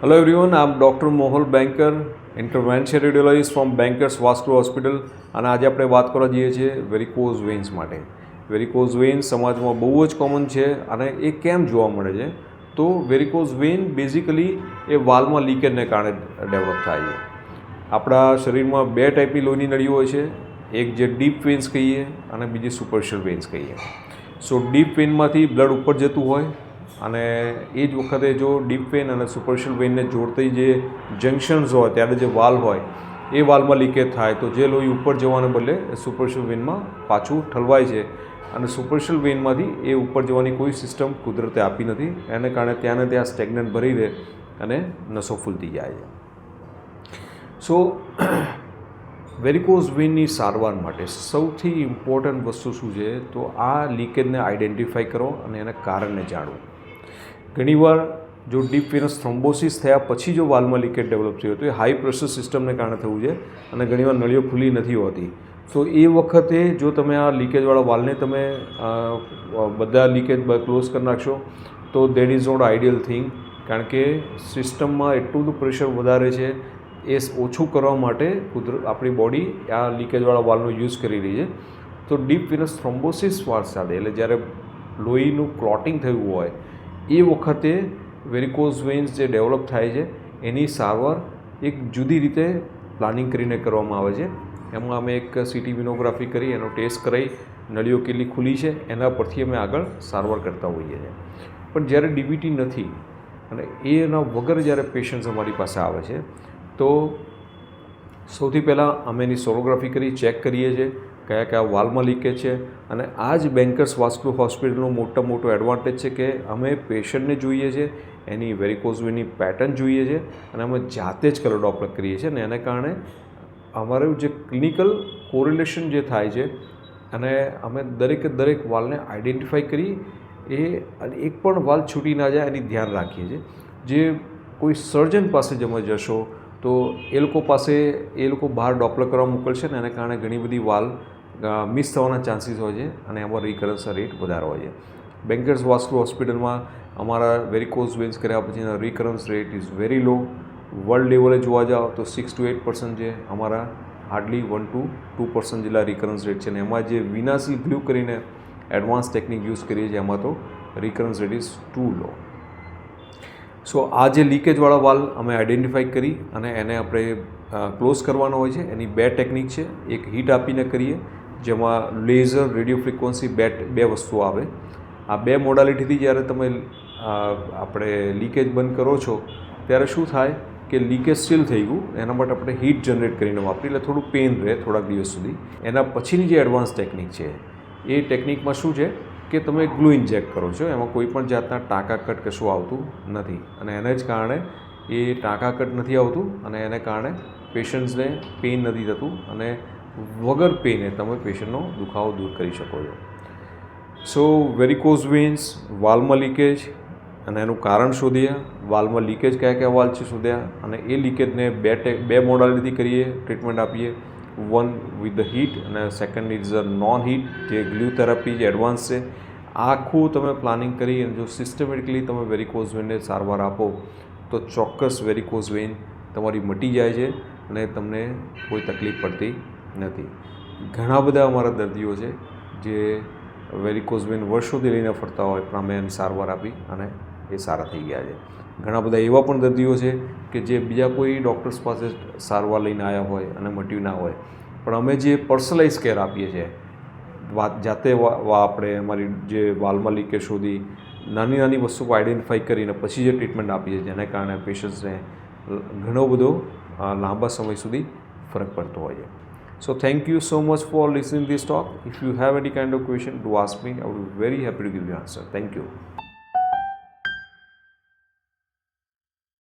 Hello everyone, I'm Dr. Mohol Banker, intervention radiologist from Bankers Vascular Hospital અને આજે આપણે વાત કરવા જઈએ છીએ વેરિકોઝ વેન્સ માટે. વેરિકોઝ વેન્સ સમાજમાં બહુ જ કોમન છે અને એ કેમ જોવા મળે છે? તો વેરિકોઝ વેન બેઝિકલી એ વાલ્વમાં લીકેજને કારણે ડેવલપ થાય છે. આપણા શરીરમાં બે ટાઈપની લોહીની નળીઓ હોય છે, એક જે ડીપ વેન્સ કહીએ અને બીજી સુપરફિશિયલ વેન્સ કહીએ. સો ડીપ વેનમાંથી બ્લડ ઉપર જતું હોય અને એ જ વખતે જો ડીપ વેન અને સુપરફિશિયલ વેનને જોડતી જે જંક્શન્સ હોય ત્યારે જે વાલ્વ હોય એ વાલ્વમાં લીકેજ થાય તો જે લોહી ઉપર જવાને બદલે સુપરફિશિયલ વેનમાં પાછું ઠલવાય છે અને સુપરફિશિયલ વેનમાંથી એ ઉપર જવાની કોઈ સિસ્ટમ કુદરતે આપી નથી. એને કારણે ત્યાં ને ત્યાં સ્ટેગ્નન્ટ ભરી રહે અને નસો ફૂલતી જાય છે. સો વેરિકોઝ વેનની સારવાર માટે સૌથી ઇમ્પોર્ટન્ટ વસ્તુ શું છે? તો આ લીકેજને આઈડેન્ટિફાઈ કરો અને એના કારણને જાણવું. ઘણીવાર જો ડીપ વેનસ થ્રોમ્બોસિસ થયા પછી જો વાલ્વમાં લીકેજ ડેવલપ થયો તો એ હાઈ પ્રેશર સિસ્ટમને કારણે થવું છે અને ઘણીવાર નળીઓ ખુલ્લી નથી હોતી. તો એ વખતે જો તમે આ લીકેજવાળા વાલ્વને તમે બધા લીકેજ ક્લોઝ કરી નાખશો તો that is not ideal thing, કારણ કે સિસ્ટમમાં એટલું બધું પ્રેશર વધારે છે. એ ઓછું કરવા માટે આપણી બોડી આ લીકેજવાળા વાલ્વનો યુઝ કરી રહી છે. તો ડીપ વેનસ થ્રોમ્બોસિસ વાર સાથે એટલે જ્યારે લોહીનું ક્લોટિંગ થયું હોય એ વખતે વેરિકોઝ વેન્સ જે ડેવલપ થાય છે એની સારવાર એક જુદી રીતે પ્લાનિંગ કરીને કરવામાં આવે છે. એમાં અમે એક સીટી વિનોગ્રાફી કરી એનો ટેસ્ટ કરાવી નળીઓ કેટલી ખુલી છે એના પરથી અમે આગળ સારવાર કરતા હોઈએ છીએ. પણ જ્યારે ડીવીટી નથી અને એના વગર જ્યારે પેશન્ટ્સ અમારી પાસે આવે છે તો સૌથી પહેલાં અમે એની સોનોગ્રાફી કરી ચેક કરીએ છીએ કયા કયા વાલ્વમાં લીકેજ છે. અને આ જ બેન્કર્સ વાસ્ક્યુલર હોસ્પિટલનો મોટો એડવાન્ટેજ છે કે અમે પેશન્ટને જોઈએ છીએ, એની વેરિકોઝ વેનની પેટર્ન જોઈએ છીએ અને અમે જાતે જ કલર ડોપલર કરીએ છીએ અને એને કારણે અમારું જે ક્લિનિકલ કોરિલેશન જે થાય છે અને અમે દરેક વાલ્વને આઈડેન્ટિફાઈ કરી એ એક પણ વાલ્વ છૂટી ના જાય એની ધ્યાન રાખીએ છીએ. જે કોઈ સર્જન પાસે તમે જશો તો એ લોકો બહાર ડોપલર કરવા મોકલશે ને એને કારણે ઘણી બધી વાલ્વ મિસ થવાના ચાન્સીસ હોય છે અને એમાં રિકરન્સ રેટ વધારે હોય છે. બેન્કર્સ વાસ્ક્યુલર હોસ્પિટલમાં અમારા વેરિકોઝ વેન્સ કર્યા પછીના recurrence rate is very law. World લેવલે જોવા જાઓ તો 6 to 8% છે, અમારા હાર્ડલી 1 to 2% જેટલા રિકરન્સ રેટ છે. અને એમાં જે વિનાસી બ્લુ કરીને એડવાન્સ ટેકનિક યુઝ કરીએ છીએ એમાં તો recurrence rate is too low. So આ જે લીકેજવાળા વાલ્વ અમે આઈડેન્ટિફાઈ કરી અને એને આપણે ક્લોઝ કરવાનો હોય છે. એની બે ટેકનિક છે. એક હીટ આપીને કરીએ જેમાં લેઝર, રેડિયો ફ્રિકવન્સી બે વસ્તુઓ આવે. આ બે મોડાલિટીથી જ્યારે તમે આપણે લીકેજ બંધ કરો છો ત્યારે શું થાય કે લીકેજ સ્ટીલ થઈ ગયું એના માટે આપણે હીટ જનરેટ કરીને વાપરીએ એટલે થોડું પેઇન રહે થોડાક દિવસ સુધી. એના પછીની જે એડવાન્સ ટેકનિક છે એ ટેકનિકમાં શું છે કે તમે ગ્લુ ઇન્જેક્ટ કરો છો, એમાં કોઈ પણ જાતના ટાંકા કટ કશું આવતું નથી અને એને જ કારણે એ ટાંકા કટ નથી આવતું અને એને કારણે પેશન્ટ્સને પેઇન નથી થતું અને વગર પેઇને તમે પેશન્ટનો દુખાવો દૂર કરી શકો છો. સો વેરિકોઝ વેન્સ, વાલ્વમાં લીકેજ અને એનું કારણ શોધ્યા, વાલ્વમાં લીકેજ કયા વાલ્વ છે શોધ્યા અને એ લીકેજને બે મોડાલિટી કરીએ ટ્રીટમેન્ટ આપીએ. વન વિથ ધ હીટ અને second is a non heat જે ગ્લુ થેરાપી જે એડવાન્સ છે. આખું તમે પ્લાનિંગ કરી અને જો સિસ્ટમેટિકલી તમે વેરિકોઝ વેનને સારવાર આપો તો ચોક્કસ વેરિકોઝ વેન તમારી મટી જાય છે અને તમને કોઈ તકલીફ પડતી નથી. ઘણા બધા અમારા દર્દીઓ છે જે વેરિકોઝ વેન વર્ષોથી લઈને ફરતા હોય પણ અમે એની સારવાર આપી અને એ સારા થઈ ગયા છે. ઘણા બધા એવા પણ દર્દીઓ છે કે જે બીજા કોઈ ડૉક્ટર્સ પાસે સારવાર લઈને આવ્યા હોય અને મટ્યું ના હોય પણ અમે જે પર્સનલાઇઝ કેર આપીએ છીએ જાતે આપણે અમારી જે વાલ્વમાં લીકેજ શોધી નાની વસ્તુઓ આઈડેન્ટિફાઈ કરીને પછી જે ટ્રીટમેન્ટ આપીએ છીએ જેને કારણે પેશન્ટ્સને ઘણો બધો લાંબા સમય સુધી ફરક પડતો હોય છે. So thank you so much for listening this talk. If you have any kind of question to ask me, I would be very happy to give you answer. Thank you.